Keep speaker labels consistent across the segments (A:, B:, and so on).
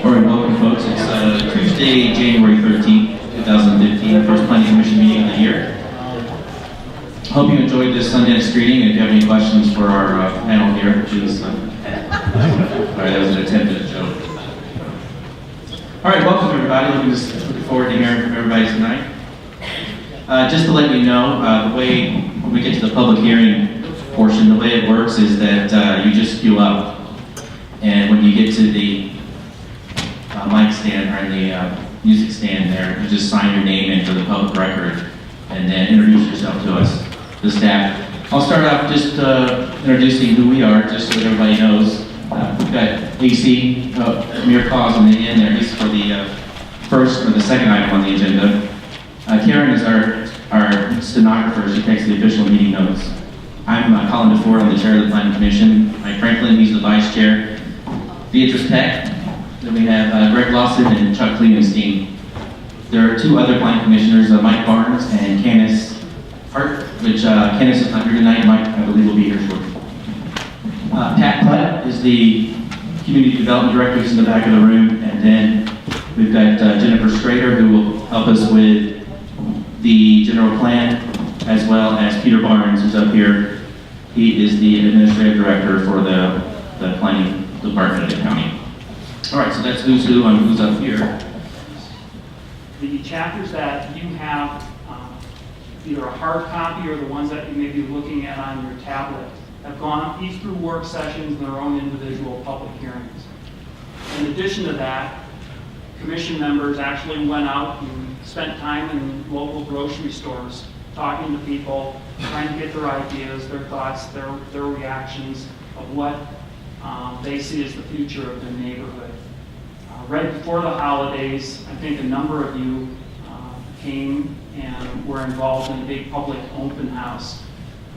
A: All right, welcome folks. It's Tuesday, January 13th, 2015, first Planning Commission meeting of the year. Hope you enjoyed this Sundance screening. If you have any questions for our panel here, please. All right, that was an attempt at a joke. All right, welcome everybody. Looking forward to hearing from everybody tonight. Just to let you know, the way when we get to the public hearing portion, the way it works is that you just queue up. And when you get to the mic stand or the music stand there, you just sign your name in for the public record and then introduce yourself to us, the staff. I'll start off just introducing who we are, just so that everybody knows. We've got AC, Amir Cause on the end there, just for the first or the second item on the agenda. Karen is our stenographer. She takes the official meeting notes. I'm Colin DeFord. I'm the chair of the Planning Commission. Mike Franklin, he's the vice chair. Beatrice Peck. Then we have Greg Lawson and Chuck Klingenstein. There are two other planning commissioners, Mike Barnes and Candace Hart, which Candace is not here tonight. Mike, I believe, will be here shortly. Pat Platt is the community development director, who's in the back of the room. And then we've got Jennifer Strader, who will help us with the general plan, as well as Peter Barnes, who's up here. He is the administrative director for the planning department of the county. All right, so that's who's who and who's up here.
B: The chapters that you have, either a hard copy or the ones that you may be looking at on your tablet, have gone each through work sessions and their own individual public hearings. In addition to that, commission members actually went out and spent time in local grocery stores talking to people, trying to get their ideas, their thoughts, their reactions of what they see as the future of the neighborhood. Right before the holidays, I think a number of you came and were involved in a big public open house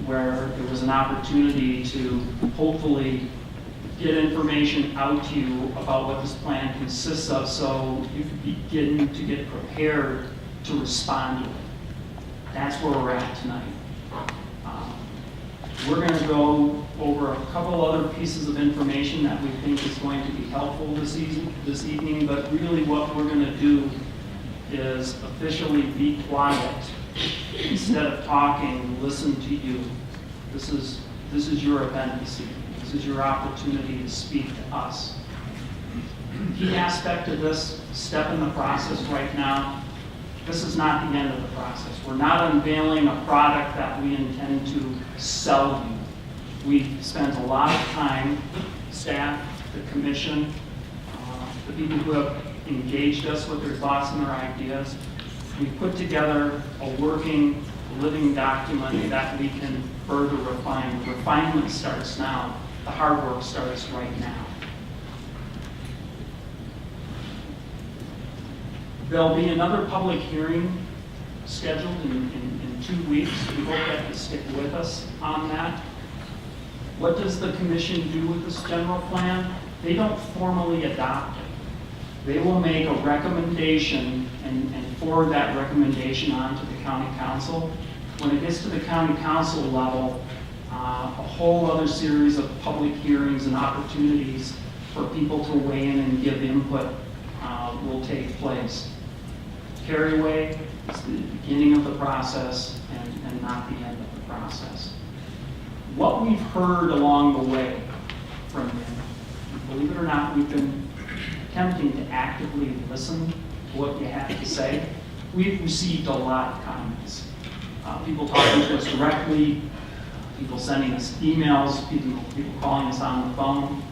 B: where there was an opportunity to hopefully get information out to you about what this plan consists of so you could begin to get prepared to respond to it. That's where we're at tonight. We're going to go over a couple other pieces of information that we think is going to be helpful this evening, but really what we're going to do is officially be quiet. Instead of talking, listen to you. This is your event this evening. This is your opportunity to speak to us. Key aspect of this step in the process right now, this is not the end of the process. We're not unveiling a product that we intend to sell you. We've spent a lot of time, staff, the commission, the people who have engaged us with their thoughts and their ideas. We've put together a working, living document that we can further refine. The refinement starts now. The hard work starts right now. There'll be another public hearing scheduled in 2 weeks. We hope that you stick with us on that. What does the commission do with this general plan? They don't formally adopt it. They will make a recommendation and forward that recommendation on to the county council. When it gets to the county council level, a whole other series of public hearings and opportunities for people to weigh in and give input will take place. Carryway is the beginning of the process and not the end of the process. What we've heard along the way from you, believe it or not, we've been attempting to actively listen to what you have to say. We've received a lot of comments. People talking to us directly, people sending us emails, people calling us on the phone.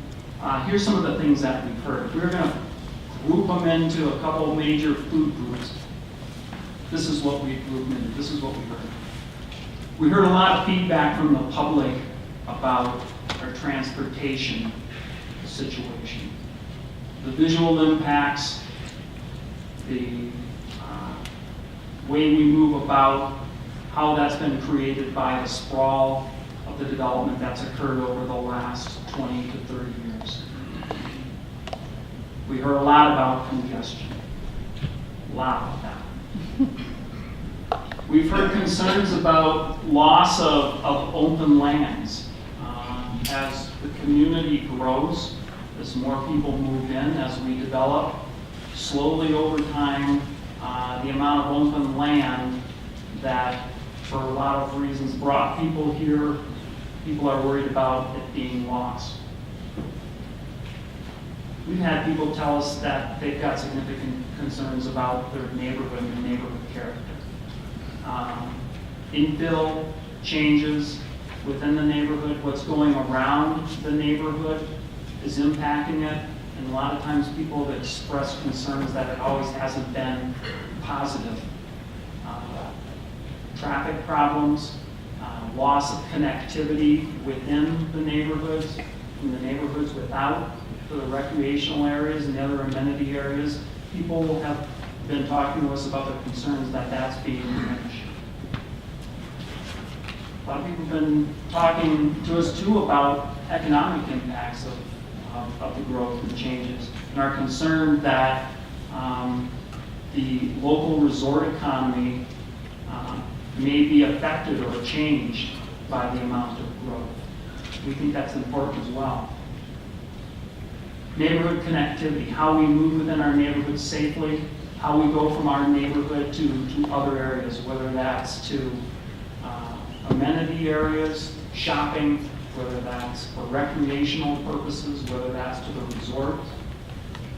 B: Here's some of the things that we've heard. We're going to group them into a couple of major food groups. This is what we grouped into. This is what we heard. We heard a lot of feedback from the public about our transportation situation. The visual impacts, the way we move about, how that's been created by the sprawl of the development that's occurred over the last 20 to 30 years. We heard a lot about congestion. A lot of that. We've heard concerns about loss of open lands. As the community grows, as more people move in, as we develop, slowly over time, the amount of open land that, for a lot of reasons, brought people here, people are worried about it being lost. We've had people tell us that they've got significant concerns about their neighborhood and neighborhood character. Infill changes within the neighborhood, what's going around the neighborhood is impacting it, and a lot of times people have expressed concerns that it always hasn't been positive. Traffic problems, loss of connectivity within the neighborhoods, from the neighborhoods without, to the recreational areas and the other amenity areas. People have been talking to us about their concerns that that's being diminished. A lot of people have been talking to us too about economic impacts of the growth and changes, and are concerned that the local resort economy may be affected or changed by the amount of growth. We think that's important as well. Neighborhood connectivity, how we move within our neighborhood safely, how we go from our neighborhood to other areas, whether that's to amenity areas, shopping, whether that's for recreational purposes, whether that's to the resort.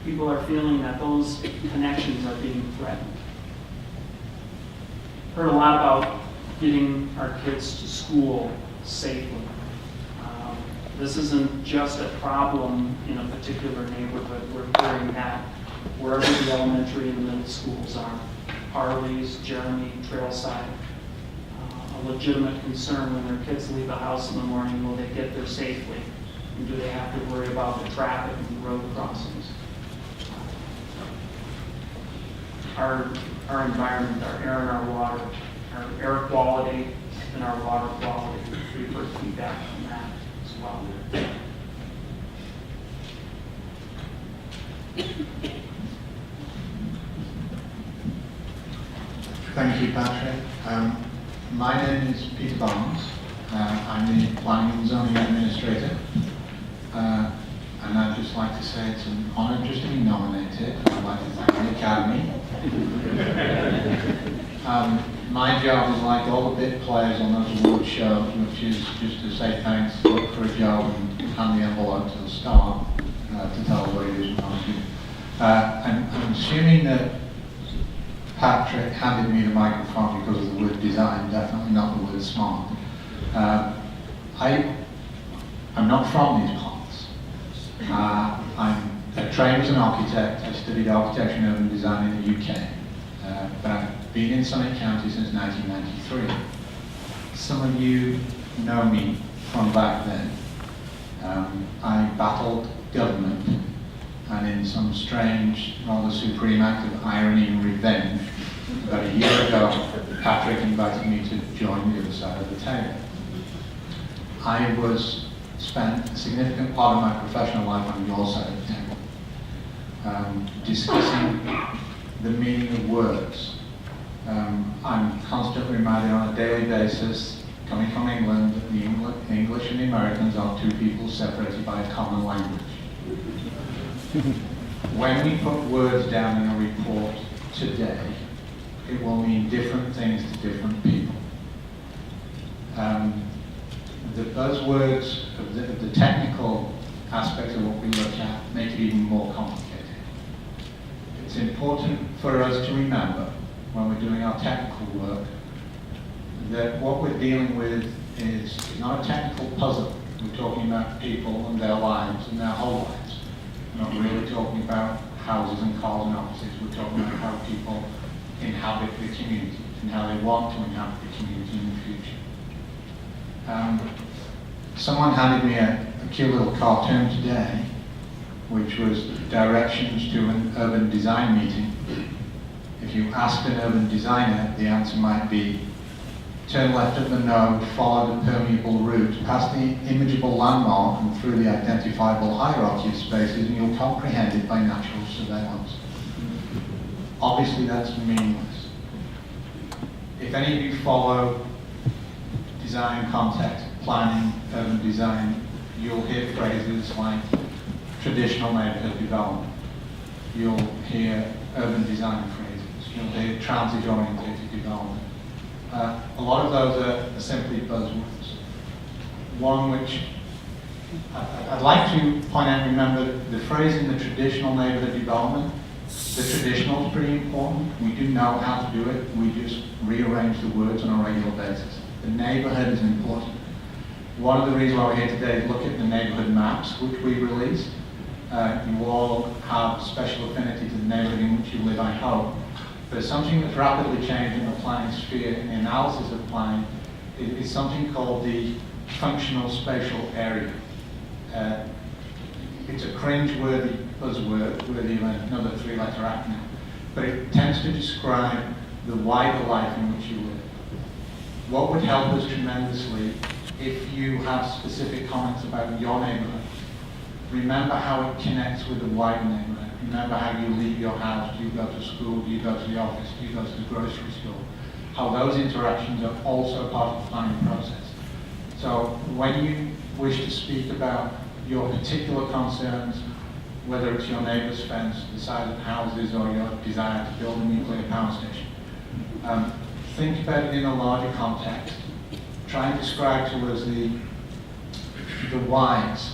B: People are feeling that those connections are being threatened. Heard a lot about getting our kids to school safely. This isn't just a problem in a particular neighborhood. We're hearing that wherever the elementary and middle schools are. Harley's, Jeremy, Trailside. A legitimate concern when their kids leave the house in the morning, will they get there safely? And do they have to worry about the traffic and the road crossings? Our environment, our air and our water, our air quality and our water quality. We've heard feedback on that as well.
C: Thank you, Patrick. My name is Peter Barnes. I'm the Planning and Zoning Administrator. And I'd just like to say it's an honour just to be nominated. I'd like to thank the Academy. My job is like all the bit players on those award shows, which is just to say thanks, look for a job, and hand the envelope to the star to tell us what it is we want to do. I'm assuming that Patrick handed me the microphone because of the word design, definitely not the word smart. I'm not from these parts. I'm trained as an architect. I studied architecture and urban design in the UK. But I've been in Summit County since 1993. Some of you know me from back then. I battled government, and in some strange, rather supreme act of irony and revenge, about a year ago, Patrick invited me to join the other side of the table. I spent a significant part of my professional life on your side of the table, discussing the meaning of words. I'm constantly reminded on a daily basis, coming from England, that the English and the Americans are two people separated by a common language. When we put words down in a report today, it will mean different things to different people. The buzzwords of the technical aspects of what we look at make it even more complicated. It's important for us to remember when we're doing our technical work that what we're dealing with is not a technical puzzle. We're talking about people and their lives and their whole lives. We're not really talking about houses and cars and offices. We're talking about how people inhabit the community and how they want to inhabit the community in the future. Someone handed me a cute little cartoon today, which was directions to an urban design meeting. If you asked an urban designer, the answer might be, turn left at the node, follow the permeable route, past the imageable landmark and through the identifiable hierarchy of spaces, and you'll comprehend it by natural surveillance. Obviously that's meaningless. If any of you follow design context, planning, urban design, you'll hear phrases like traditional neighbourhood development. You'll hear urban design phrases. You'll hear transit-oriented development. A lot of those are simply buzzwords. One which I'd like to point out, remember the phrase in the traditional neighbourhood development. The traditional is pretty important. We do know how to do it. We just rearrange the words on a regular basis. The neighbourhood is important. One of the reasons why we're here today is look at the neighbourhood maps which we released. You all have special affinity to the neighbourhood in which you live, I hope. But something that's rapidly changed in the planning sphere, in the analysis of planning, is something called the functional spatial area. It's a cringe-worthy buzzword, worthy of another three-letter acronym, but it tends to describe the wider life in which you live. What would help us tremendously if you have specific comments about your neighbourhood? Remember how it connects with the wider neighbourhood. Remember how you leave your house, do you go to school, do you go to the office, do you go to the grocery store? How those interactions are also part of the planning process. So when you wish to speak about your particular concerns, whether it's your neighbour's fence, the size of houses, or your desire to build a nuclear power station, think about it in a larger context. Try and describe to us the whys.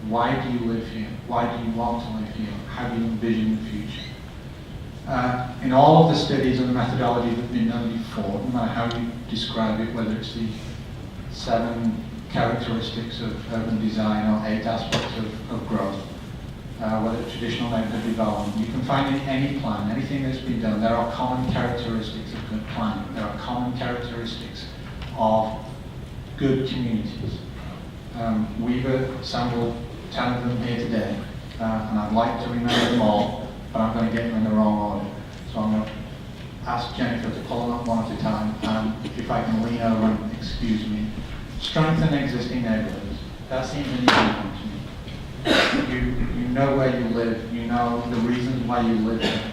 C: Why do you live here? Why do you want to live here? How do you envision the future? In all of the studies and the methodology that have been done before, no matter how you describe it, whether it's the 7 characteristics of urban design or 8 aspects of growth, whether it's traditional neighbourhood development, you can find in any plan, anything that's been done, there are common characteristics of good planning. There are common characteristics of good communities. We've assembled 10 of them here today, and I'd like to remember them all, but I'm going to get them in the wrong order. So I'm going to ask Jennifer to pull them up one at a time, and if I can lean over and excuse me. Strengthen existing neighbourhoods. That seems an easy one to me. You know where you live, you know the reasons why you live there.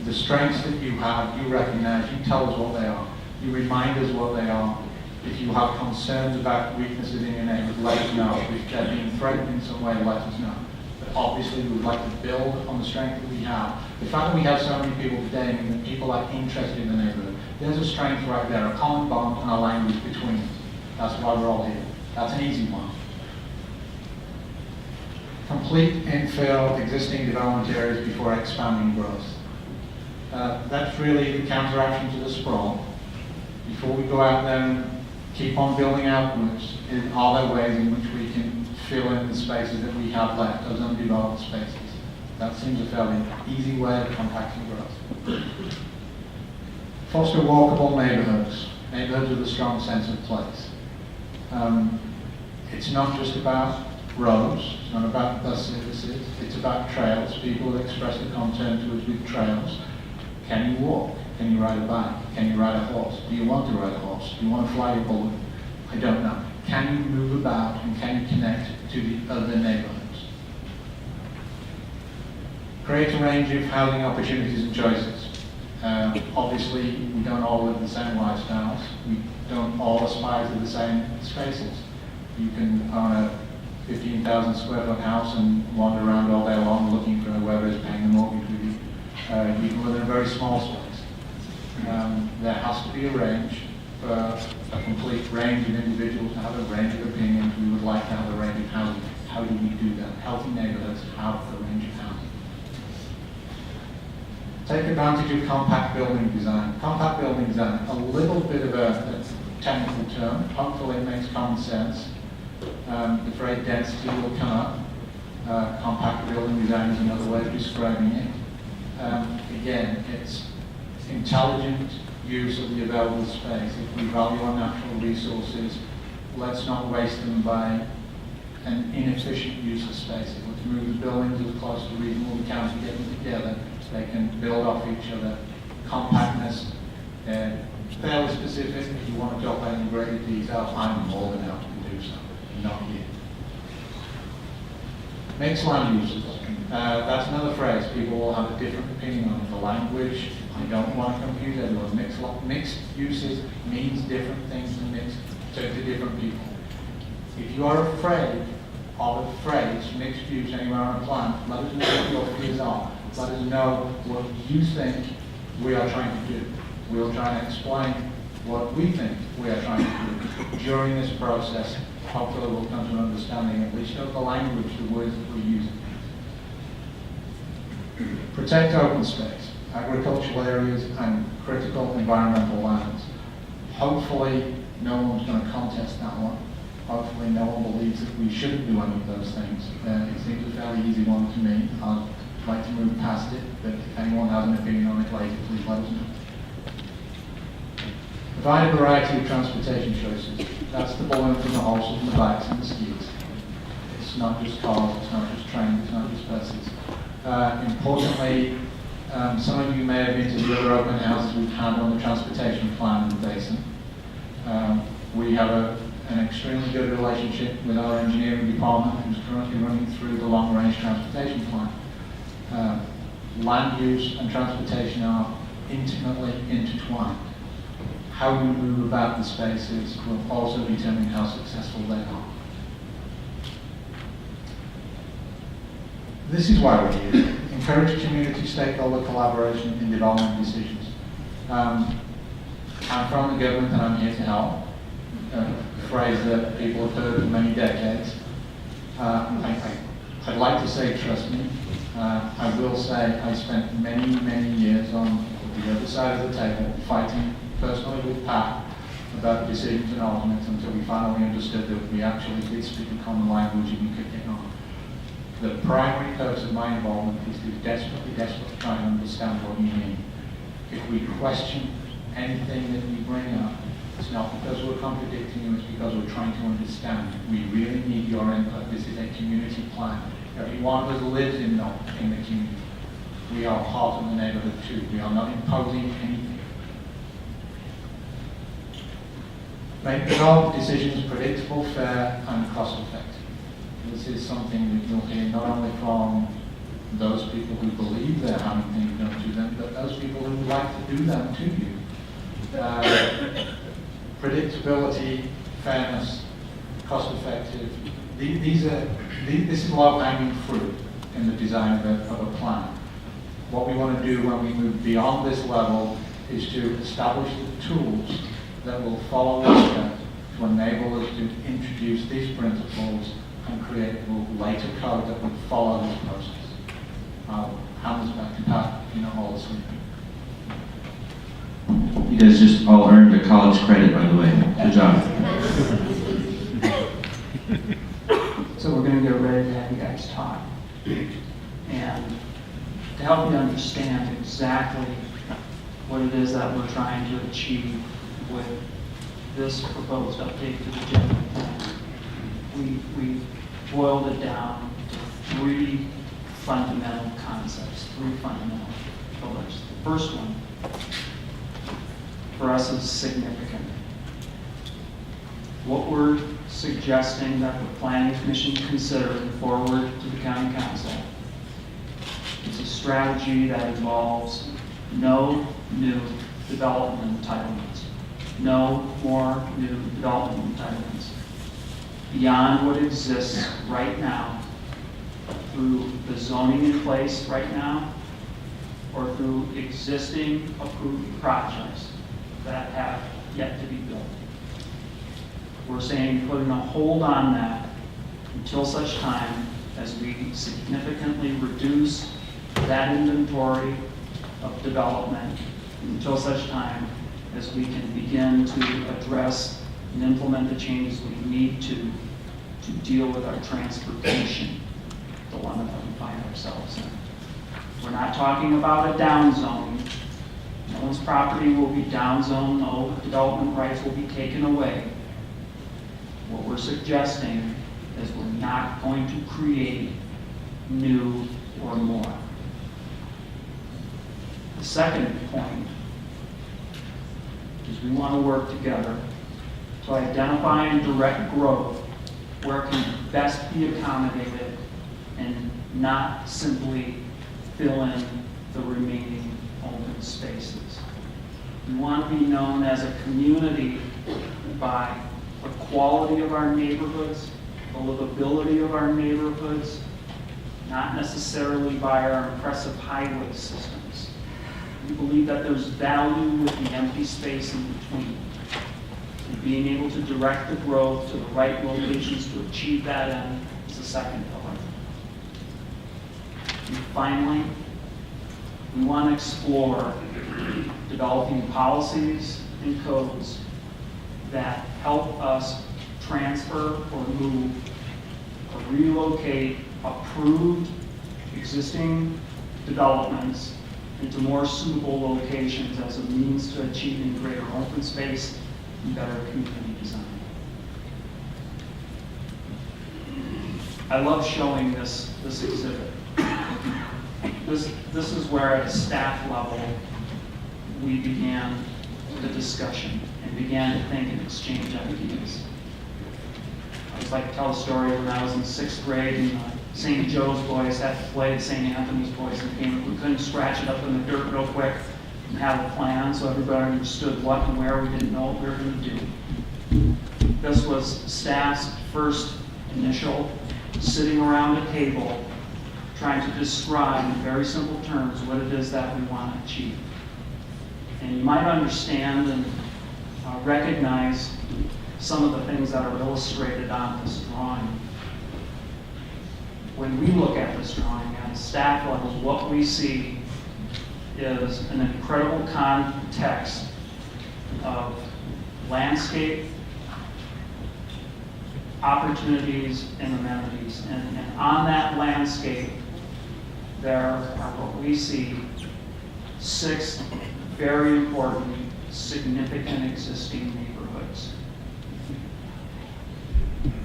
C: The strengths that you have, you recognise, you tell us what they are. You remind us what they are. If you have concerns about weaknesses in your neighbourhood, let us know. If they're being threatened in some way, let us know. But obviously we would like to build on the strength that we have. The fact that we have so many people today means that people are interested in the neighbourhood. There's a strength right there, a common bond and a language between us. That's why we're all here. That's an easy one. Complete infill existing development areas before expanding growth. That's really the counteraction to the sprawl. Before we go out there and keep on building outwards, are there ways in which we can fill in the spaces that we have left, those undeveloped spaces? That seems a fairly easy way of compacting growth. Foster walkable neighbourhoods, neighbourhoods with a strong sense of place. It's not just about roads, it's not about bus services, it's about trails. People have expressed a concern to us with trails. Can you walk? Can you ride a bike? Can you ride a horse? Do you want to ride a horse? Do you want to fly a balloon? I don't know. Can you move about and can you connect to the other neighbourhoods? Create a range of housing opportunities and choices. Obviously, we don't all live the same lifestyles. We don't all aspire to the same spaces. You can own a 15,000 square foot house and wander around all day long looking for whoever is paying the mortgage with you. You can live in a very small space. There has to be a range for a complete range of individuals to have a range of opinions. We would like to have a range of housing. How do we do that? Healthy neighbourhoods have a range of housing. Take advantage of compact building design. Compact building design, a little bit of a technical term. Hopefully it makes common sense. The phrase density will come up. Compact building design is another way of describing it. Again, it's intelligent use of the available space. If we value our natural resources, let's not waste them by an inefficient use of spaces. Let's move the buildings as close to reasonable we can to get them together. They can build off each other. Compactness, fairly specific. If you want to talk about in greater detail, I'm more than happy to do so. Not here. Mixed land uses. That's another phrase. People will have a different opinion on it. The language, I don't want to confuse everyone. Mixed uses means different things to different people. If you are afraid of a phrase, mixed use anywhere on a plan, let us know what your fears are. Let us know what you think we are trying to do. We'll try and explain what we think we are trying to do. During this process, hopefully we'll come to an understanding at least of the language, the words that we're using. Protect open space, agricultural areas and critical environmental lands. Hopefully no one's going to contest that one. Hopefully no one believes that we shouldn't do any of those things. It seems a fairly easy one to me. I'd like to move past it, but if anyone has an opinion on it later, please let us know. Provide a variety of transportation choices. That's the balloon from the horses and the bikes and the skis. It's not just cars, it's not just trains, it's not just buses. Importantly, some of you may have been to the other open houses we've had on the transportation plan in the basin. We have an extremely good relationship with our engineering department, who's currently running through the long-range transportation plan. Land use and transportation are intimately intertwined. How we move about the spaces will also determine how successful they are. This is why we're here. Encourage community stakeholder collaboration in development decisions. I'm from the government and I'm here to help. A phrase that people have heard for many decades. I'd like to say trust me. I will say I spent many years on the other side of the table fighting personally with Pat about decisions and arguments until we finally understood that we actually did speak a common language and we could get on. The primary purpose of my involvement is to desperately try and understand what you mean. If we question anything that you bring up, it's not because we're contradicting you, it's because we're trying to understand. We really need your input. This is a community plan. Every one of us lives in the community. We are part of the neighborhood too. We are not imposing anything. Make development decisions predictable, fair, and cost-effective. This is something that you'll hear not only from those people who believe they're having things done to them, but those people who would like to do them to you. Predictability, fairness, cost-effective. This is low-hanging fruit in the design of a plan. What we want to do when we move beyond this level is to establish the tools that will follow this step to enable us to introduce these principles and create a later code that will follow this process. I'll hand this back to Pat, if you're not all asleep.
A: You guys just all earned a college credit, by the way. Good job.
B: So we're going to get ready to have you guys talk. And to help you understand exactly what it is that we're trying to achieve with this proposed update to the general plan, we boiled it down to three fundamental concepts, three fundamental pillars. The first one, for us, is significant. What we're suggesting that the Planning Commission consider and forward to the County Council is a strategy that involves no new development entitlements, no more new development entitlements beyond what exists right now through the zoning in place right now or through existing approved projects that have yet to be built. We're saying putting a hold on that until such time as we significantly reduce that inventory of development, until such time as we can begin to address and implement the changes we need to deal with our transportation dilemma that we find ourselves in. We're not talking about a down zone. No one's property will be down zoned, no development rights will be taken away. What we're suggesting is we're not going to create new or more. The second point is we want to work together to identify and direct growth where it can best be accommodated and not simply fill in the remaining open spaces. We want to be known as a community by the quality of our neighborhoods, the livability of our neighborhoods, not necessarily by our impressive highway systems. We believe that there's value with the empty space in between. And being able to direct the growth to the right locations to achieve that end is the second pillar. And finally, we want to explore developing policies and codes that help us transfer or move or relocate approved existing developments into more suitable locations as a means to achieving greater open space and better community design. I love showing this exhibit. This is where at a staff level we began the discussion and began to think and exchange ideas. I always like to tell a story when I was in 6th grade and St. Joe's boys had to play the St. Anthony's boys in the game. We couldn't scratch it up in the dirt real quick and have a plan so everybody understood what and where. We didn't know what we were going to do. This was staff's first initial sitting around a table trying to describe in very simple terms what it is that we want to achieve. And you might understand and recognize some of the things that are illustrated on this drawing. When we look at this drawing at a staff level, what we see is an incredible context of landscape, opportunities, and amenities. And on that landscape, there are what we see 6 very important, significant existing neighborhoods.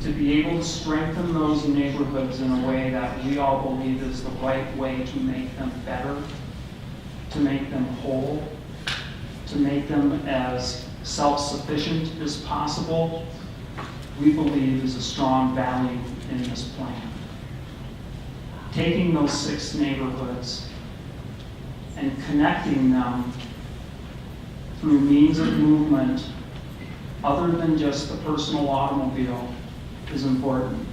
B: To be able to strengthen those neighborhoods in a way that we all believe is the right way to make them better, to make them whole, to make them as self-sufficient as possible, we believe is a strong value in this plan. Taking those 6 neighborhoods and connecting them through means of movement other than just the personal automobile is important.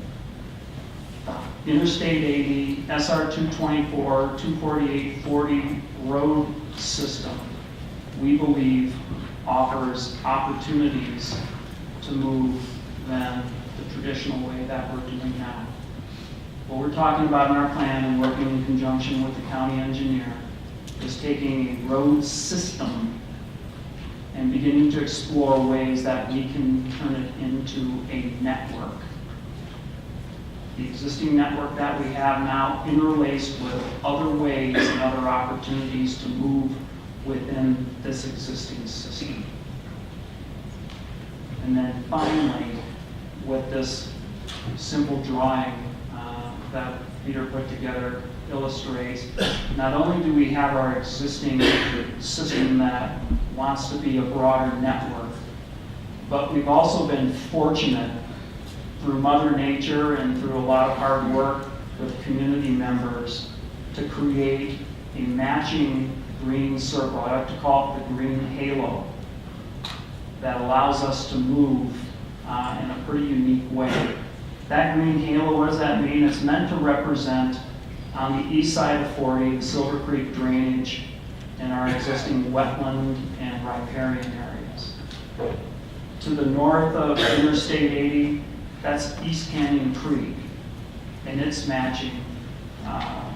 B: Interstate 80, SR 224, 248, 40 road system, we believe offers opportunities to move than the traditional way that we're doing now. What we're talking about in our plan and working in conjunction with the county engineer is taking a road system and beginning to explore ways that we can turn it into a network. The existing network that we have now interlaced with other ways and other opportunities to move within this existing system. And then finally, with this simple drawing that Peter put together illustrates, not only do we have our existing system that wants to be a broader network, but we've also been fortunate through Mother Nature and through a lot of hard work with community members to create a matching green circle. I like to call it the green halo that allows us to move in a pretty unique way. That green halo, what does that mean? It's meant to represent on the east side of 40, the Silver Creek drainage and our existing wetland and riparian areas. To the north of Interstate 80, that's East Canyon Creek, and it's matching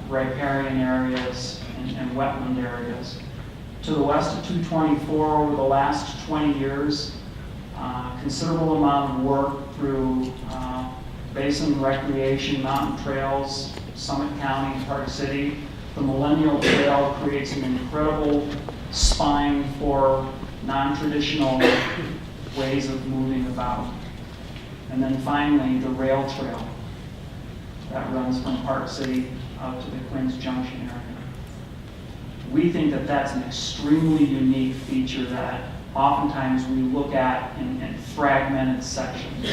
B: riparian areas and wetland areas. To the west of 224, over the last 20 years, considerable amount of work through Basin Recreation, Mountain Trails, Summit County, and Park City. The Millennial Trail creates an incredible spine for non-traditional ways of moving about. And then finally, the rail trail that runs from Park City out to the Queens Junction area. We think that that's an extremely unique feature that oftentimes we look at in fragmented sections.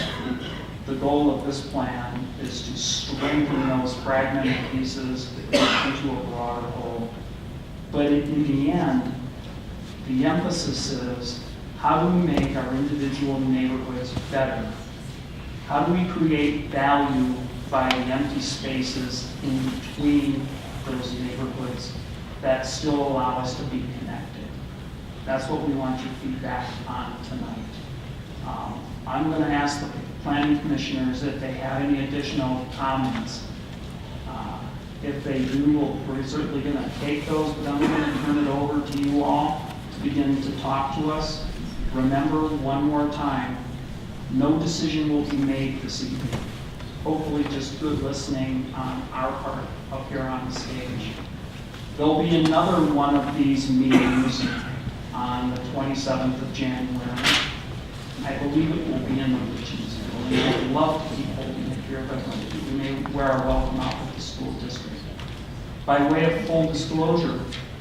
B: The goal of this plan is to strengthen those fragmented pieces into a broader whole. But in the end, the emphasis is how do we make our individual neighborhoods better How do we create value by empty spaces in between those neighborhoods that still allow us to be connected? That's what we want your feedback on tonight. I'm going to ask the planning commissioners if they have any additional comments. If they do, we're certainly going to take those, but I'm going to turn it over to you all to begin to talk to us. Remember, one more time, no decision will be made this evening. Hopefully just good listening on our part up here on the stage. There'll be another one of these meetings on the 27th of January. I believe it will be in the Regions Building. I'd love to keep holding it here, but we may wear our welcome out with the school district. By way of full disclosure,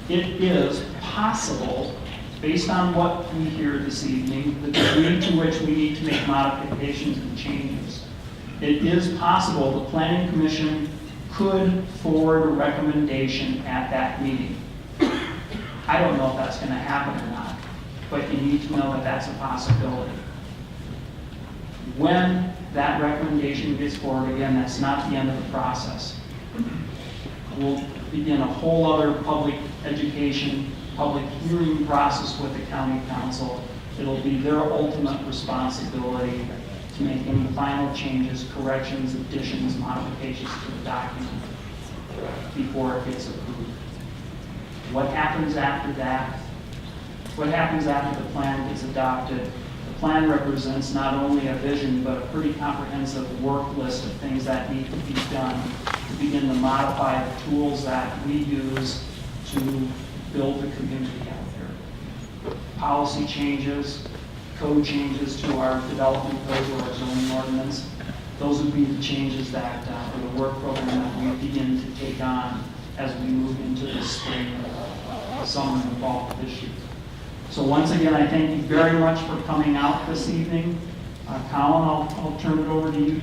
B: it is possible, based on what we hear this evening, the degree to which we need to make modifications and changes, it is possible the Planning Commission could forward a recommendation at that meeting. I don't know if that's going to happen or not, but you need to know that that's a possibility. When that recommendation gets forward, again, that's not the end of the process. We'll begin a whole other public education, public hearing process with the county council. It'll be their ultimate responsibility to make any final changes, corrections, additions, modifications to the document before it gets approved. What happens after that? What happens after the plan gets adopted? The plan represents not only a vision, but a pretty comprehensive work list of things that need to be done to begin to modify the tools that we use to build the community out there. Policy changes, code changes to our development code or our zoning ordinance. Those would be the changes that, or the work program that we begin to take on as we move into the spring, summer, and fall of this year. So once again, I thank you very much for coming out this evening. Colin, I'll turn it over to you.